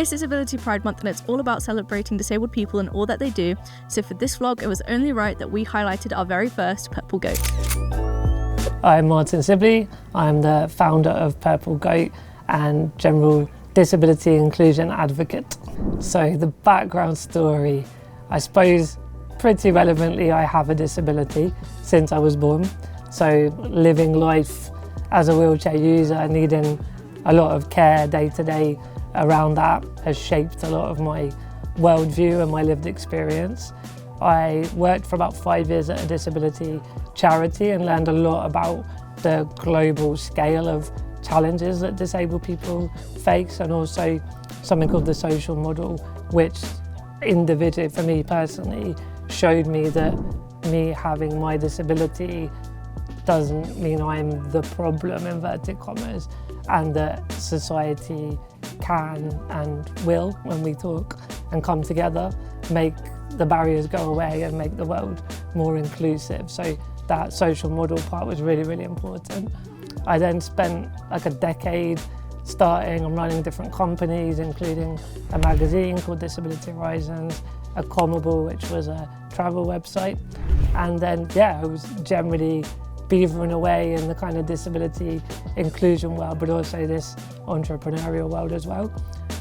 It's Disability Pride Month and it's all about celebrating disabled people and all that they do, so for this vlog it was only right that we highlighted our very first Purple Goat. I'm Martyn Sibley, I'm the founder of Purple Goat and general disability inclusion advocate. So the background story, I suppose pretty relevantly I have a disability since I was born, so living life as a wheelchair user, needing a lot of care day to day around that has shaped a lot of my worldview and my lived experience. I worked for about 5 years at a disability charity and learned a lot about the global scale of challenges that disabled people face, and also something called the social model, which individually, for me personally, showed me that me having my disability doesn't mean I'm the problem, inverted commas, and that society can and will, when we talk and come together, make the barriers go away and make the world more inclusive. So that social model part was really, really important. I then spent like a decade starting and running different companies, including a magazine called Disability Horizons, a Commable, which was a travel website. And then, I was generally beavering away in the kind of disability inclusion world, but also this entrepreneurial world as well,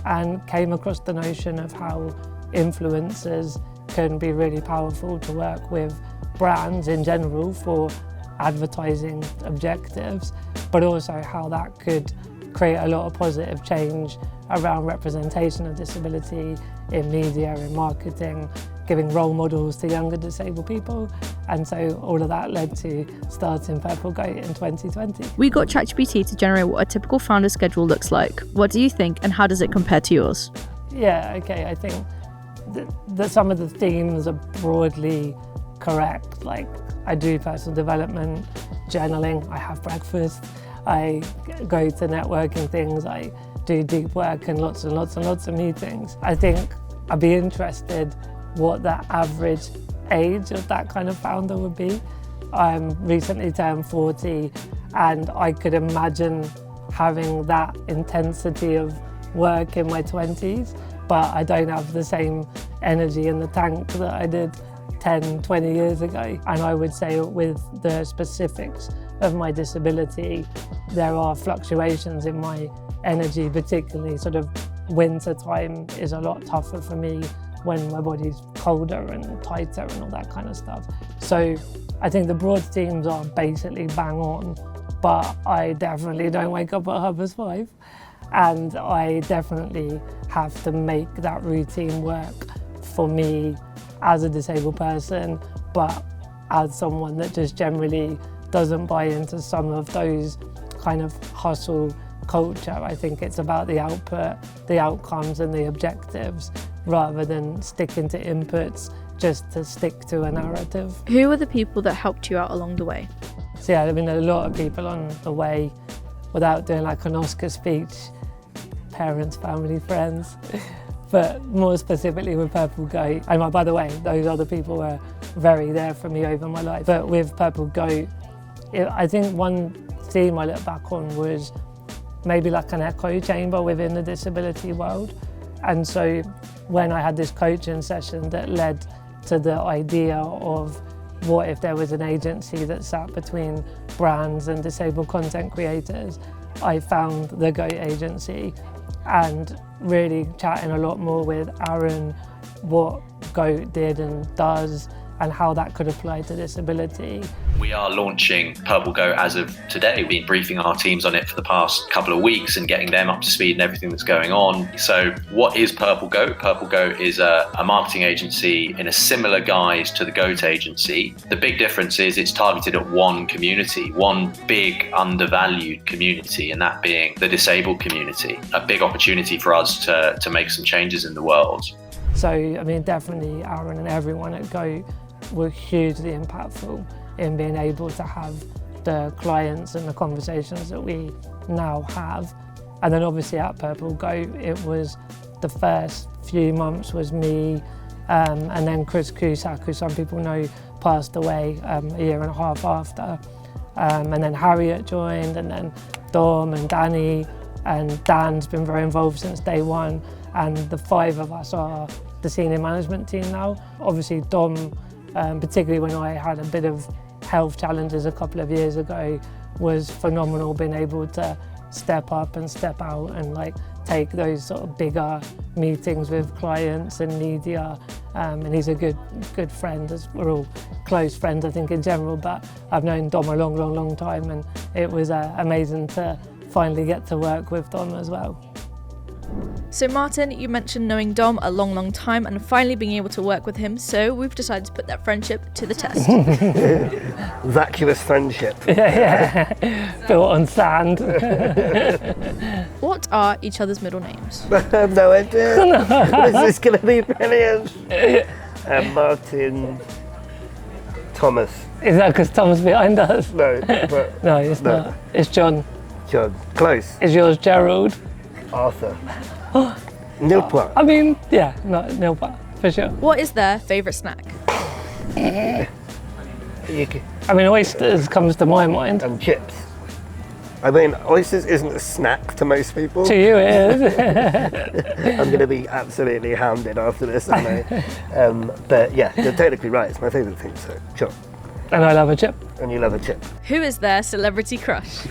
and came across the notion of how influencers can be really powerful to work with brands in general for advertising objectives, but also how that could create a lot of positive change around representation of disability in media, in marketing, giving role models to younger disabled people. And so all of that led to starting Purple Goat in 2020. We got ChatGPT to generate what a typical founder schedule looks like. What do you think and how does it compare to yours? I think that some of the themes are broadly correct. Like, I do personal development, journaling, I have breakfast, I go to networking things, I do deep work and lots of meetings. I think I'd be interested what the average age of that kind of founder would be. I'm recently turned 40 and I could imagine having that intensity of work in my 20s, but I don't have the same energy in the tank that I did 10, 20 years ago. And I would say with the specifics of my disability, there are fluctuations in my energy, particularly sort of winter time is a lot tougher for me when my body's colder and tighter and all that kind of stuff. So I think the broad themes are basically bang on, but I definitely don't wake up at 5:30, and I definitely have to make that routine work for me as a disabled person, but as someone that just generally doesn't buy into some of those kind of hustle culture. I think it's about the output, the outcomes and the objectives, rather than sticking to inputs just to stick to a narrative. Who were the people that helped you out along the way? So a lot of people on the way, without doing like an Oscar speech, parents, family, friends, but more specifically with Purple Goat. And by the way, those other people were very there for me over my life. But with Purple Goat, I think one theme I look back on was maybe like an echo chamber within the disability world. And so when I had this coaching session that led to the idea of what if there was an agency that sat between brands and disabled content creators, I found the Goat agency and really chatting a lot more with Aaron what Goat did and does and how that could apply to disability. We are launching Purple Goat as of today. We've been briefing our teams on it for the past couple of weeks and getting them up to speed and everything that's going on. So what is Purple Goat? Purple Goat is a marketing agency in a similar guise to the Goat agency. The big difference is it's targeted at one community, one big undervalued community, and that being the disabled community. A big opportunity for us to make some changes in the world. So, definitely Aaron and everyone at Goat were hugely impactful in being able to have the clients and the conversations that we now have. And then obviously at Purple Goat, it was the first few months was me, and then Chris Cusack, who some people know passed away a year and a half after. And then Harriet joined, and then Dom and Danny, and Dan's been very involved since day one. and the 5 of us are the senior management team now. Obviously Dom, particularly when I had a bit of health challenges a couple of years ago, was phenomenal, being able to step up and step out and like take those sort of bigger meetings with clients and media, and he's a good friend, as we're all close friends I think in general, but I've known Dom a long time, and it was amazing to finally get to work with Dom as well. So Martyn, you mentioned knowing Dom a long time and finally being able to work with him, so we've decided to put that friendship to the test. Vacuous friendship. Yeah. Built on sand. What are each other's middle names? I have no idea. This is going to be brilliant. Martyn Thomas. Is that because Tom's behind us? No, but No, it's not. It's John. John. Close. Is yours Gerald? Arthur. Nilpois. I mean, yeah, no, for sure. What is their favourite snack? I mean, oysters comes to my mind. And chips. I mean, oysters isn't a snack to most people. To you it is. I'm going to be absolutely hounded after this, I know. But yeah, you're technically right. It's my favourite thing, so sure. And I love a chip. And you love a chip. Who is their celebrity crush?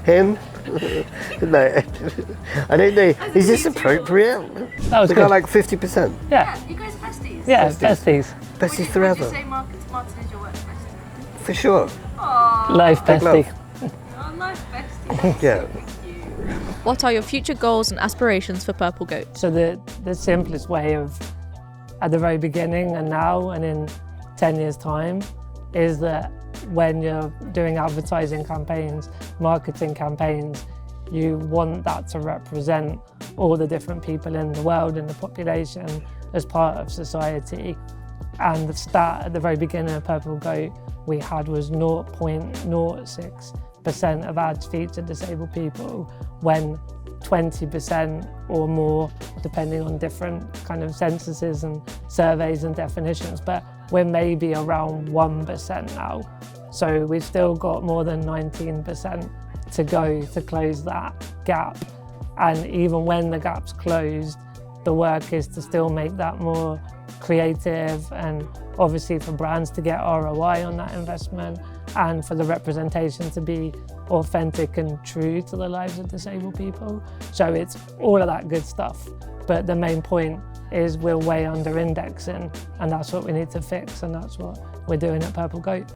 Him? No, I don't know. Is this appropriate? That was We good. got like 50%. Yeah, You guys are besties? yeah, Besties. besties. Besties Would you forever. say Martyn is your work bestie? For sure. Life Big love. bestie. Oh, nice bestie. Yeah. What are your future goals and aspirations for Purple Goat? So the simplest way of, at the very beginning and now and in 10 years' time, is that when you're doing advertising campaigns, marketing campaigns, you want that to represent all the different people in the world and the population as part of society. And the stat at the very beginning of Purple Goat we had was 0.06% of ads featured disabled people, when 20% or more, depending on different kind of censuses and surveys and definitions, but we're maybe around 1% now. So we've still got more than 19% to go to close that gap. And even when the gap's closed, the work is to still make that more creative, and obviously for brands to get ROI on that investment, and for the representation to be authentic and true to the lives of disabled people. So it's all of that good stuff. But the main point is we're way under indexing, and that's what we need to fix, and that's what we're doing at Purple Goat.